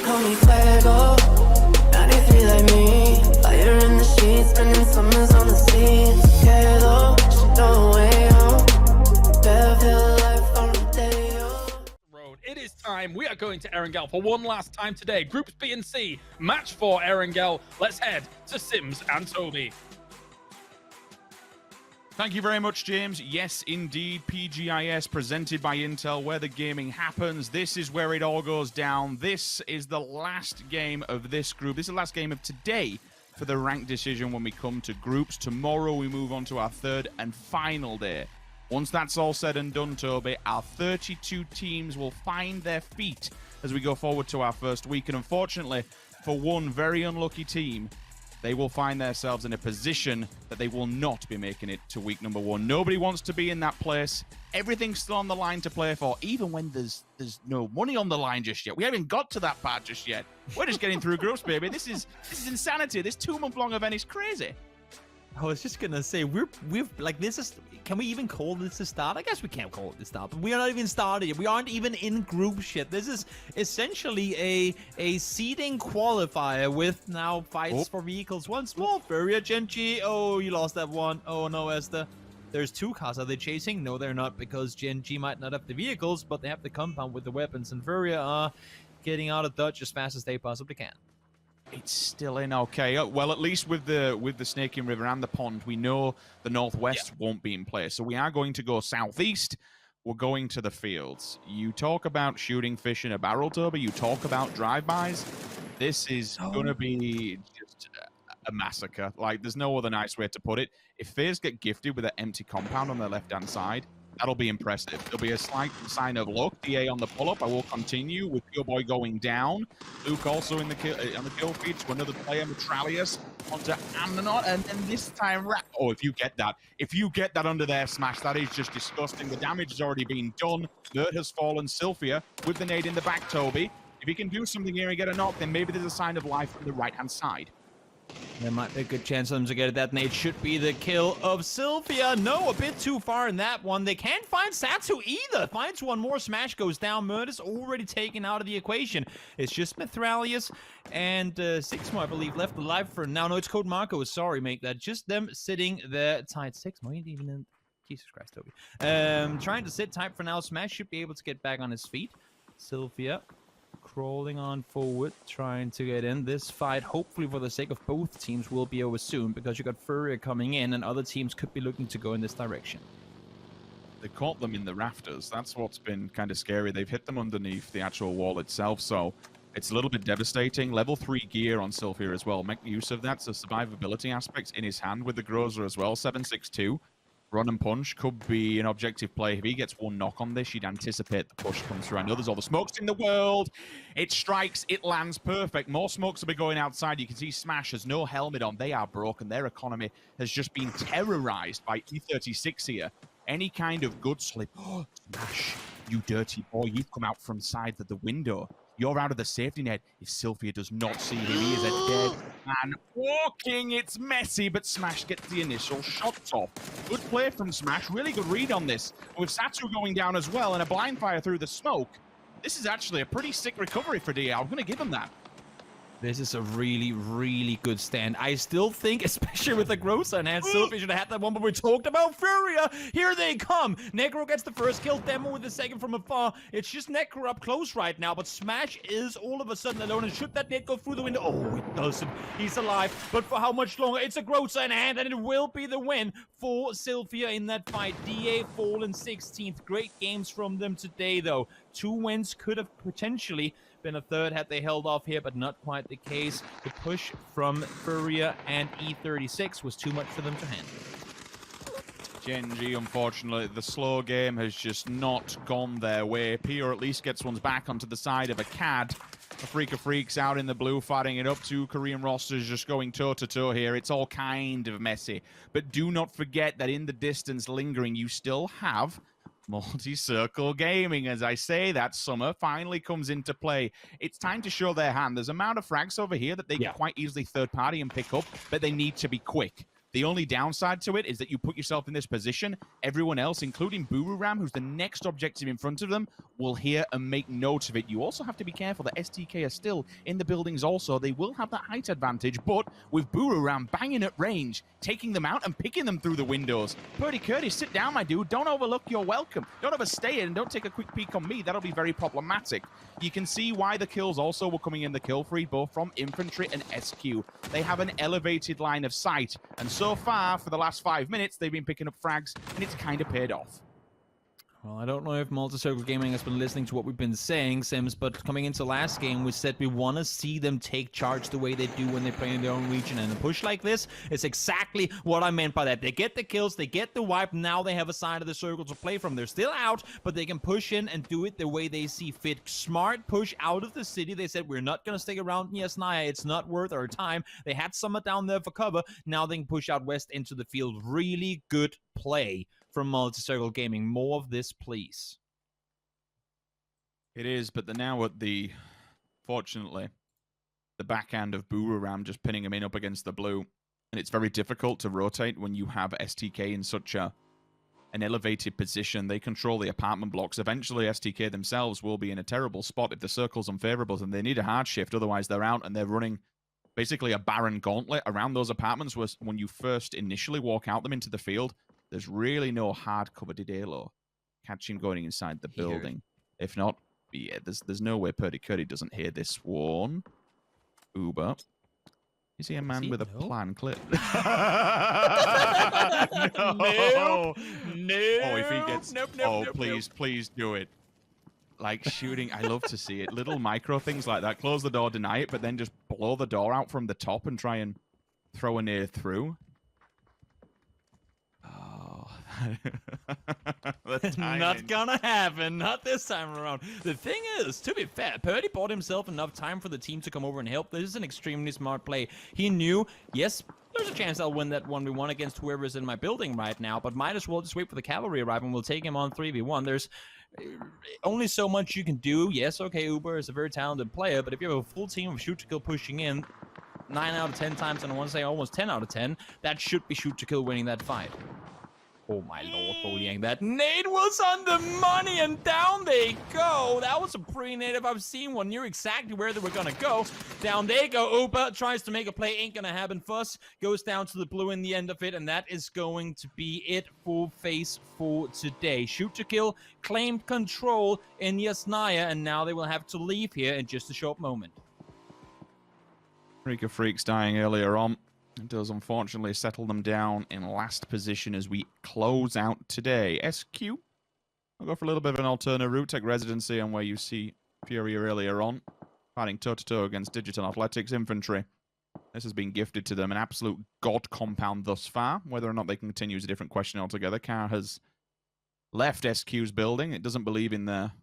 Call me fuego, 93 like me. Fire in the sheets, spending summers on the sea. Quedo, she no way home. Bearfield life on the day road. It is time. We are going to Erangel for one last time today. Groups B and C, match for Erangel. Let's head to Sims and Toby. Thank you very much, James. Yes, indeed, PGIS presented by Intel, where the gaming happens. This is where it all goes down. This is the last game of this group. This is the last game of today for the rank decision when we come to groups. Tomorrow we move on to our third and final day. Once that's all said and done, Toby, our 32 teams will find their feet as we go forward to our first week. And unfortunately, for one very unlucky team, they will find themselves in a position that they will not be making it to week number 1. Nobody wants to be in that place. Everything's still on the line to play for, even when there's no money on the line just yet. We haven't got to that part just yet. We're just getting through groups, baby. This is insanity. This 2-month-long event is crazy. I was just gonna say we've like this is. Can we even call this the start? I guess we can't call it the start, but we are not even started yet. We aren't even in group shit. This is essentially a seeding qualifier with now fights for vehicles once more. Furia, Genji. Oh, you lost that one. Oh no, Esther. There's 2 cars. Are they chasing? No, they're not, because Genji might not have the vehicles, but they have the compound with the weapons, and Furia are getting out of Dodge as fast as they possibly can. It's still in okay. Well, at least with the Snaking River and the pond, we know the northwest won't be in place. So we are going to go southeast. We're going to the fields. You talk about shooting fish in a barrel, Toby. You talk about drive-bys. This is going to be just a massacre. Like, there's no other nice way to put it. If FaZe get gifted with an empty compound on their left-hand side, that'll be impressive. There'll be a slight sign of luck. DA on the pull-up. I will continue with Pure Boy going down. Luke also in the on the kill feed to another player, Metralius, onto Amnonot, and then this time, oh, if you get that under there, Smash, that is just disgusting. The damage has already been done. Bert has fallen. Sylphia with the nade in the back, Toby. If he can do something here and get a knock, then maybe there's a sign of life from the right-hand side. There might be a good chance of them to get it. That nade should be the kill of Sylphia. No, a bit too far in that one. They can't find Satsu either. Finds one more. Smash goes down. Murder's already taken out of the equation. It's just Mithralius and Sixmo, I believe, left alive for now. No, it's Code Marco. Sorry, mate. That's just them sitting there tight. Sixmo ain't even in. Jesus Christ, Toby. Trying to sit tight for now. Smash should be able to get back on his feet. Sylphia crawling on forward, trying to get in. This fight, hopefully for the sake of both teams, will be over soon, because you got Furia coming in and other teams could be looking to go in this direction. They caught them in the rafters. That's what's been kind of scary. They've hit them underneath the actual wall itself, so it's a little bit devastating. Level 3 gear on Sylphia as well. Make use of that. So survivability aspects in his hand with the Grozer as well. 762. Run and punch could be an objective play. If he gets one knock on this, you'd anticipate the push comes through. I know there's all the smokes in the world. It strikes, it lands perfect. More smokes will be going outside. You can see Smash has no helmet on. They are broken. Their economy has just been terrorized by E36 here. Any kind of good slip. Oh, Smash, you dirty boy. You've come out from sides of the window. You're out of the safety net. If Sylphia does not see him, he is a dead man walking. It's messy, but Smash gets the initial shots off. Good play from Smash. Really good read on this. With Satsu going down as well and a blind fire through the smoke, this is actually a pretty sick recovery for DA. I'm going to give him that. This is a really, really good stand. I still think, especially with the Grocer and Sylphia should have had that one, but we talked about Furia. Here they come. Necro gets the first kill, Demo with the second from afar. It's just Necro up close right now, but Smash is all of a sudden alone. And should that net go through the window? Oh, it doesn't. He's alive, but for how much longer? It's a Grocer in hand, and it will be the win for Sylphia in that fight. DA fallen 16th. Great games from them today, though. 2 wins could have potentially been a third had they held off here, but not quite the case. The push from Furia and E36 was too much for them to handle. Genji, unfortunately, the slow game has just not gone their way. Pio at least gets ones back onto the side of a CAD. A Freak of Freaks out in the blue, fighting it up. 2 Korean rosters just going toe-to-toe here. It's all kind of messy. But do not forget that in the distance lingering, you still have multi-circle gaming. As I say, that summer finally comes into play. It's time to show their hand. There's an amount of frags over here that they can quite easily third party and pick up, but they need to be quick. The only downside to it is that you put yourself in this position. Everyone else, including Boomerang, who's the next objective in front of them, will hear and make note of it. You also have to be careful that STK are still in the buildings also. They will have that height advantage, but with Boomerang banging at range, taking them out and picking them through the windows. Purdy Curtis, sit down, my dude. Don't overlook your welcome. Don't overstay it and don't take a quick peek on me. That'll be very problematic. You can see why the kills also were coming in the kill feed, both from Infantry and SQ. They have an elevated line of sight, and so far, for the last 5 minutes, they've been picking up frags, and it's kind of paid off. Well, I don't know if Multi-Circle Gaming has been listening to what we've been saying, Sims, but coming into last game, we said we want to see them take charge the way they do when they play in their own region. And a push like this is exactly what I meant by that. They get the kills, they get the wipe, now they have a side of the circle to play from. They're still out, but they can push in and do it the way they see fit. Smart push out of the city. They said, we're not going to stick around in Yasnaya. It's not worth our time. They had Summit down there for cover. Now they can push out west into the field. Really good play from Multi-Circle Gaming. More of this, please. It is, but they're now at the, fortunately, the backhand of Boomerang just pinning him in up against the blue. And it's very difficult to rotate when you have STK in such an elevated position. They control the apartment blocks. Eventually, STK themselves will be in a terrible spot if the circle's unfavorable, and they need a hard shift. Otherwise, they're out, and they're running basically a barren gauntlet around those apartments when you first initially walk out them into the field. There's really no hard cover did Halo. Catch him going inside the building. If not, yeah, there's no way Purdy Curdy doesn't hear this one. Uber. Is he a man with a plan clip? No. No. Oh, if he gets... please do it. Like shooting, I love to see it. Little micro things like that. Close the door, deny it, but then just blow the door out from the top and try and throw a near through. Not gonna happen. Not this time around. The thing is, to be fair, Purdy bought himself enough time for the team to come over and help. This is an extremely smart play. He knew, yes, there's a chance I'll win that 1v1 against whoever's in my building right now, but might as well just wait for the cavalry arrive and we'll take him on 3v1. There's only so much you can do. Yes, okay, Uber is a very talented player, but if you have a full team of shoot to kill pushing in 9 out of 10 times, and I want to say almost 10 out of 10, that should be shoot to kill winning that fight. Oh my lord, Boliang, that nade was on the money, and down they go. That was a pre-nade if I've seen one. Knew exactly where they were gonna go. Down they go. Uber tries to make a play, ain't gonna happen. Fuss goes down to the blue in the end of it, and that is going to be it for phase 4 today. Shoot to kill, claimed control in Yasnaya, and now they will have to leave here in just a short moment. Freak of Freaks dying earlier on. It does unfortunately settle them down in last position as we close out today. SQ, I'll go for a little bit of an alternate route. Take residency on where you see Fury earlier on. Fighting toe-to-toe against Digital Athletics Infantry. This has been gifted to them, an absolute god compound thus far. Whether or not they can continue is a different question altogether. Car has left SQ's building. It doesn't believe in their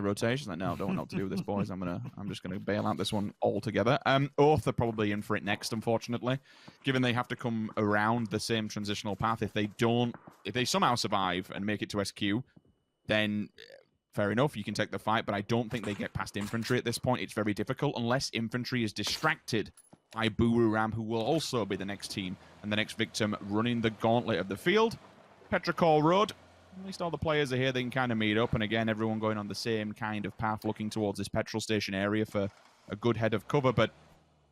rotation. Like, no, don't know what to do with this, boys. I'm just gonna bail out this one altogether. Oath are probably in for it next, unfortunately, given they have to come around the same transitional path. If they somehow survive and make it to SQ, then fair enough, you can take the fight. But I don't think they get past infantry at this point. It's very difficult unless infantry is distracted by Boomerang, who will also be the next team and the next victim running the gauntlet of the field. Petrichor Road. At least all the players are here, they can kind of meet up, and again, everyone going on the same kind of path, looking towards this petrol station area for a good head of cover. But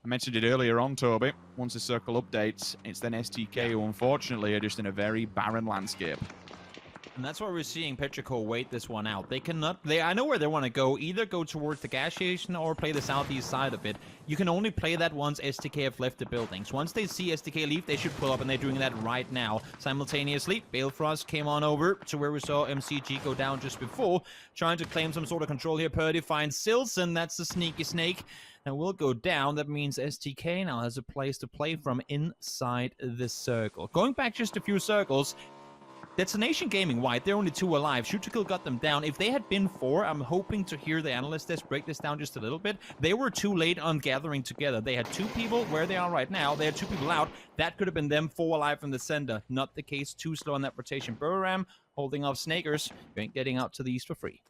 I mentioned it earlier on, Toby, once the circle updates, it's then STK who unfortunately are just in a very barren landscape. And that's why we're seeing Petrichor wait this one out. I know where they want to go. Either go towards the gas station or play the southeast side of it. You can only play that once STK have left the buildings. Once they see STK leave, they should pull up, and they're doing that right now. Simultaneously, Balefrost came on over to where we saw MCG go down just before, trying to claim some sort of control here. Purdy finds Silson. That's the sneaky snake. And will go down. That means STK now has a place to play from inside this circle. Going back just a few circles, Destination Gaming White, they're only 2 alive. Shoot to kill got them down. If they had been 4, I'm hoping to hear the analyst desk break this down just a little bit. They were too late on gathering together. They had 2 people where they are right now. They had 2 people out. That could have been them 4 alive from the center. Not the case. Too slow on that rotation. Burram holding off Snakers. You ain't getting out to the east for free.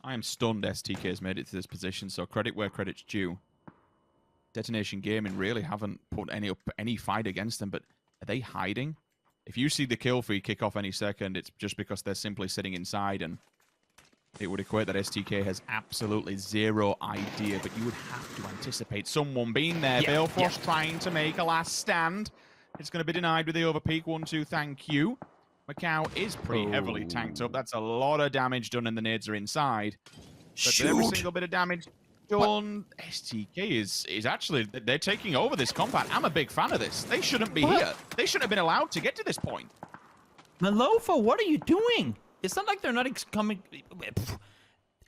I am stunned STK has made it to this position, so credit where credit's due. Detonation Gaming really haven't put any fight against them, but are they hiding? If you see the kill feed kick off any second, it's just because they're simply sitting inside, and it would equate that STK has absolutely zero idea, but you would have to anticipate someone being there. Balefrost trying to make a last stand. It's going to be denied with the overpeak. 1-2, thank you. Macau is pretty heavily tanked up. That's a lot of damage done, and the nades are inside. But every single bit of damage done, STK is actually, they're taking over this compound. I'm a big fan of this. They shouldn't be here. They shouldn't have been allowed to get to this point. Malofa, what are you doing? It's not like they're not coming.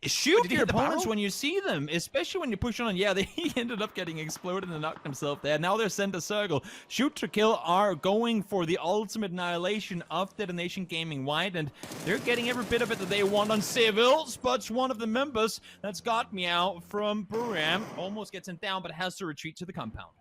Shoot your opponents when you see them, especially when you push on. Yeah, he ended up getting exploded and knocked himself there. Now they're sent a circle. Shoot to kill are going for the ultimate annihilation of Detonation Gaming White, and they're getting every bit of it that they want on civils. But one of the members that's got me out from Buram almost gets him down, but has to retreat to the compound.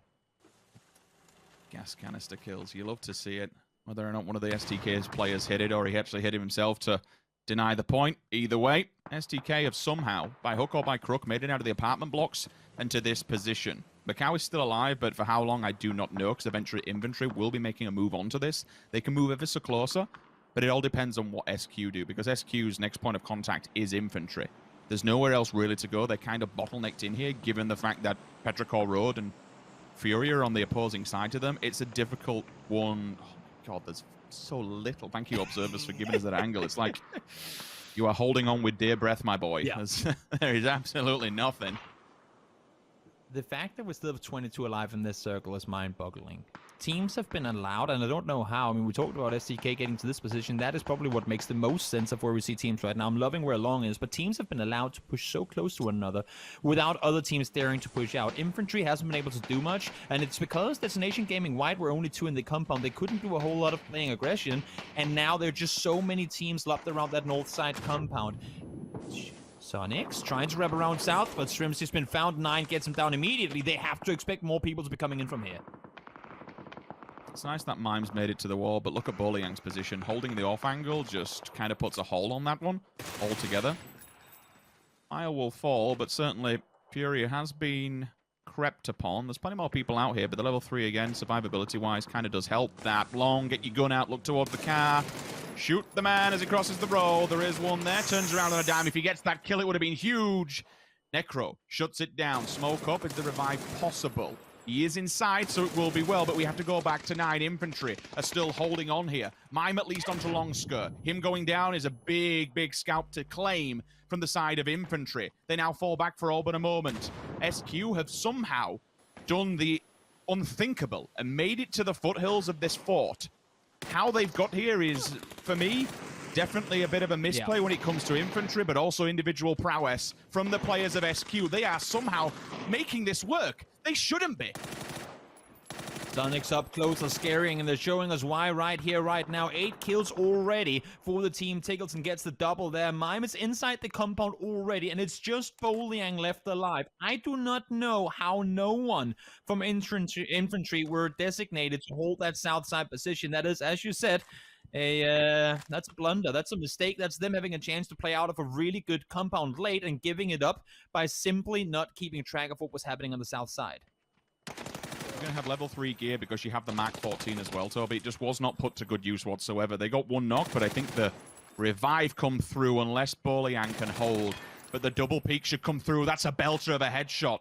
Gas canister kills. You love to see it. Whether or not one of the STK's players hit it or he actually hit it himself to deny the point. Either way, STK have somehow, by hook or by crook, made it out of the apartment blocks and to this position. Macau is still alive, but for how long, I do not know, because eventually Infantry will be making a move onto this. They can move ever so closer, but it all depends on what SQ do, because SQ's next point of contact is Infantry. There's nowhere else really to go. They're kind of bottlenecked in here, given the fact that Petrichor Road and Fury are on the opposing side to them. It's a difficult one. Oh my god, there's so little. Thank you, observers, for giving us that angle. It's like you are holding on with dear breath, my boy. Yeah. There is absolutely nothing. The fact that we still have 22 alive in this circle is mind-boggling. Teams have been allowed, and I don't know how. I mean, we talked about STK getting to this position. That is probably what makes the most sense of where we see teams right now. I'm loving where Long is, but teams have been allowed to push so close to one another without other teams daring to push out. Infantry hasn't been able to do much, and it's because Destination Gaming White were only 2 in the compound. They couldn't do a whole lot of playing aggression, and now there are just so many teams locked around that north side compound. SONIQS trying to wrap around south, but Strimsy's been found. 9 gets him down immediately. They have to expect more people to be coming in from here. It's nice that Mimes made it to the wall, but look at Boliyang's position. Holding the off angle just kind of puts a hole on that one altogether. Fire will fall, but certainly Fury has been crept upon. There's plenty more people out here, but the level 3 again, survivability-wise, kind of does help that. Long, get your gun out, look towards the car. Shoot the man as he crosses the road. There is one there. Turns around on a dime. If he gets that kill, it would have been huge. Necro shuts it down. Smoke up. Is the revive possible? He is inside, so it will be well, but we have to go back to 9. Infantry are still holding on here. Mime at least onto long skirt. Him going down is a big, big scalp to claim from the side of Infantry. They now fall back for all but a moment. SQ have somehow done the unthinkable and made it to the foothills of this fort. How they've got here is, for me, definitely a bit of a misplay when it comes to Infantry, but also individual prowess from the players of SQ. They are somehow making this work. They shouldn't be. SONIQS up close are scaring, and they're showing us why right here, right now. 8 kills already for the team. Tiggleton gets the double there. Mime is inside the compound already, and it's just Boliyang left alive. I do not know how no one from infantry were designated to hold that south side position. That is, as you said, that's a blunder. That's a mistake. That's them having a chance to play out of a really good compound late and giving it up by simply not keeping track of what was happening on the south side. You're going to have level 3 gear because you have the Mac 14 as well, Toby. It just was not put to good use whatsoever. They got 1 knock, but I think the revive come through unless Boliyang can hold. But the double peak should come through. That's a belter of a headshot.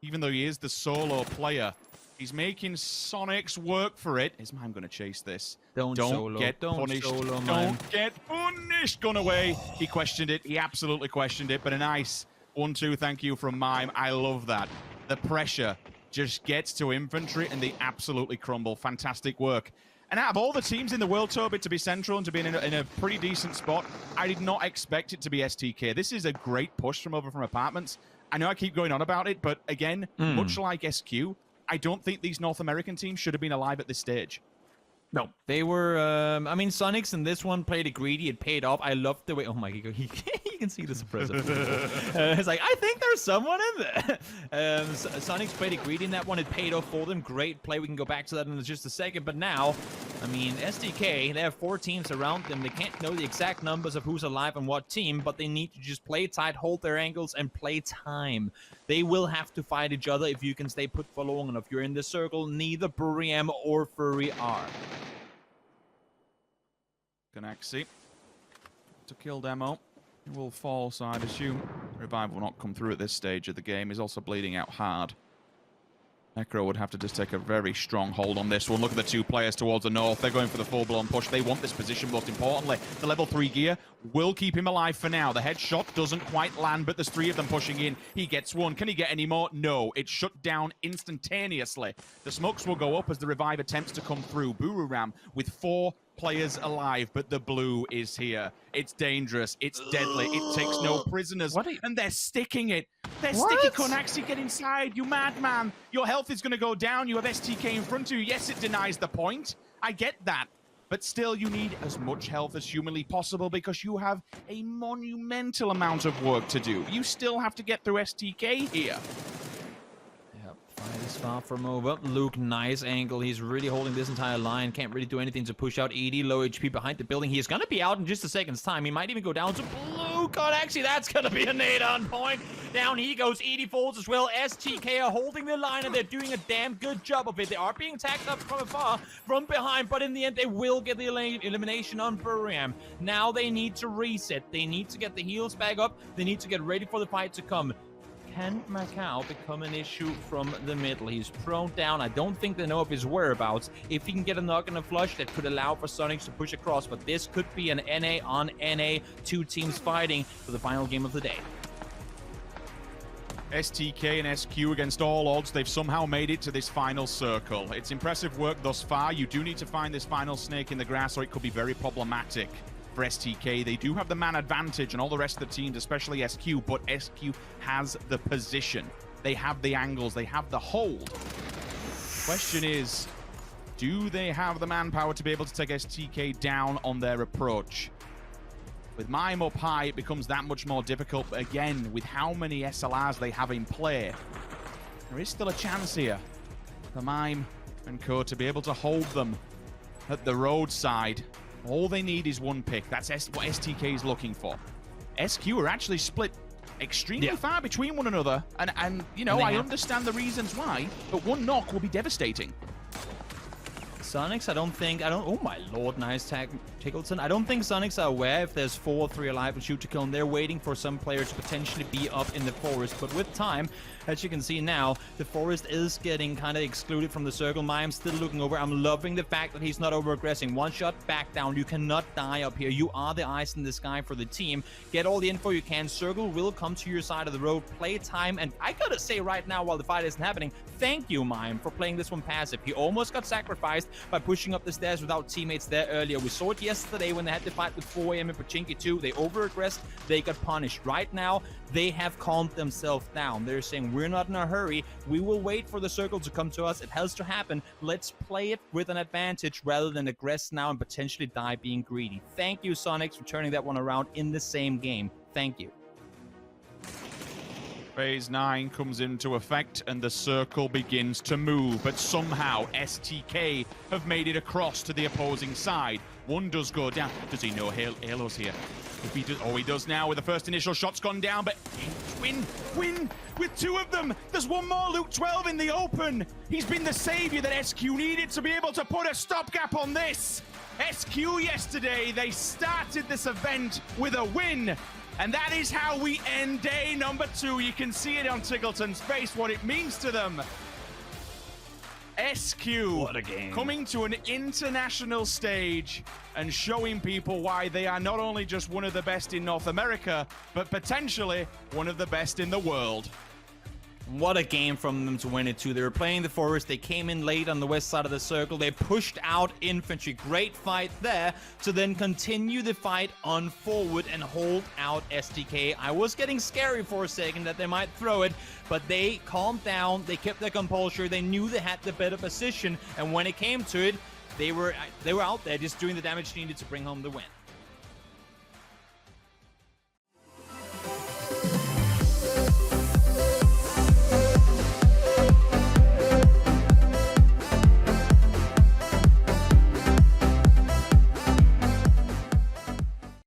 Even though he is the solo player, he's making SONIQS work for it. Is Mime going to chase this? Don't get punished. Don't get punished. Gone away. He questioned it. He absolutely questioned it. But a nice 1-2 thank you from Mime. I love that. The pressure just gets to Infantry and they absolutely crumble. Fantastic work. And out of all the teams in the world, Toby, to be central and to be in a pretty decent spot, I did not expect it to be STK. This is a great push from over from Apartments. I know I keep going on about it, but again, much like SQ, I don't think these North American teams should have been alive at this stage. No. They were, I mean, SONIQS in this one played it greedy. It paid off. I loved the way, oh my god, you can see the suppressor. It's like, I think there's someone in there. SONIQS played it greedy in that one. It paid off for them. Great play. We can go back to that in just a second. But now, I mean, STK, they have 4 teams around them. They can't know the exact numbers of who's alive on what team, but they need to just play tight, hold their angles, and play time. They will have to fight each other if you can stay put for long enough. You're in the circle, neither Buriam or Fury are. Ganaxi to kill Demo. He will fall, so I'd assume Revive will not come through at this stage of the game. He's also bleeding out hard. Necro would have to just take a very strong hold on this one. Look at the 2 players towards the north. They're going for the full-blown push. They want this position, most importantly. The level 3 gear will keep him alive for now. The headshot doesn't quite land, but there's 3 of them pushing in. He gets one. Can he get any more? No. It's shut down instantaneously. The smokes will go up as the Revive attempts to come through. Bururam with 4 players alive, but the blue is here. It's dangerous. It's deadly. It takes no prisoners. And they're sticking it. They're sticking Konaxi. Get inside, you madman. Your health is going to go down. You have STK in front of you. Yes, it denies the point. I get that. But still, you need as much health as humanly possible because you have a monumental amount of work to do. You still have to get through STK here. Fight is far from over. Luke, nice angle. He's really holding this entire line. Can't really do anything to push out Edie. Low HP behind the building. He's going to be out in just a second's time. He might even go down to blue. God, actually, that's going to be a nade on point. Down he goes. Edie falls as well. STK are holding the line, and they're doing a damn good job of it. They are being tagged up from afar, from behind, but in the end, they will get the elimination on Buriam. Now they need to reset. They need to get the heals back up. They need to get ready for the fight to come. Can Macau become an issue from the middle? He's prone down. I don't think they know of his whereabouts. If he can get a knock and a flush, that could allow for SONIQS to push across. But this could be an NA on NA. 2 teams fighting for the final game of the day. STK and SQ against all odds. They've somehow made it to this final circle. It's impressive work thus far. You do need to find this final snake in the grass or it could be very problematic. For STK, they do have the man advantage and all the rest of the teams, especially SQ, but SQ has the position. They have the angles, they have the hold. Question is, do they have the manpower to be able to take STK down on their approach? With Mime up high, it becomes that much more difficult, but again, with how many SLRs they have in play, there is still a chance here for Mime and Co to be able to hold them at the roadside. All they need is 1 pick. That's what STK is looking for. SQ are actually split extremely far between one another. And you know, I understand the reasons why, but 1 knock will be devastating. SONIQS, oh my lord, nice tag, Tickleton. I don't think SONIQS are aware if there's 4 or 3 alive and shoot to kill, and they're waiting for some players to potentially be up in the forest. But with time, as you can see now, the forest is getting kind of excluded from the circle. Mime's still looking over. I'm loving the fact that he's not over-aggressing. 1 shot, back down. You cannot die up here. You are the eyes in the sky for the team. Get all the info you can. Circle will come to your side of the road. Play time, and I gotta say right now, while the fight isn't happening, thank you, Mime, for playing this one passive. He almost got sacrificed by pushing up the stairs without teammates there earlier. We saw it yesterday when they had to fight with 4 AM in Pachinki 2. They over-aggressed, they got punished. Right now, they have calmed themselves down. They're saying, we're not in a hurry. We will wait for the circle to come to us. It has to happen. Let's play it with an advantage rather than aggress now and potentially die being greedy. Thank you, SONIQS, for turning that one around in the same game. Thank you. Phase 9 comes into effect and the circle begins to move, but somehow STK have made it across to the opposing side. 1 does go down. Does he know Halo's here? If he does, oh, he does now with the first initial shots gone down, but win with 2 of them. There's 1 more, Luke 12 in the open. He's been the savior that SQ needed to be able to put a stopgap on this. SQ yesterday, they started this event with a win. And that is how we end day number 2. You can see it on Tiggleton's face, what it means to them. SQ what a game. Coming to an international stage and showing people why they are not only just one of the best in North America, but potentially one of the best in the world. What a game from them to win it too. They were playing the forest. They came in late on the west side of the circle. They pushed out infantry. Great fight there to then continue the fight on forward and hold out STK. I was getting scary for a second that they might throw it, but they calmed down. They kept their composure. They knew they had the better position, and when it came to it, they were out there just doing the damage needed to bring home the win.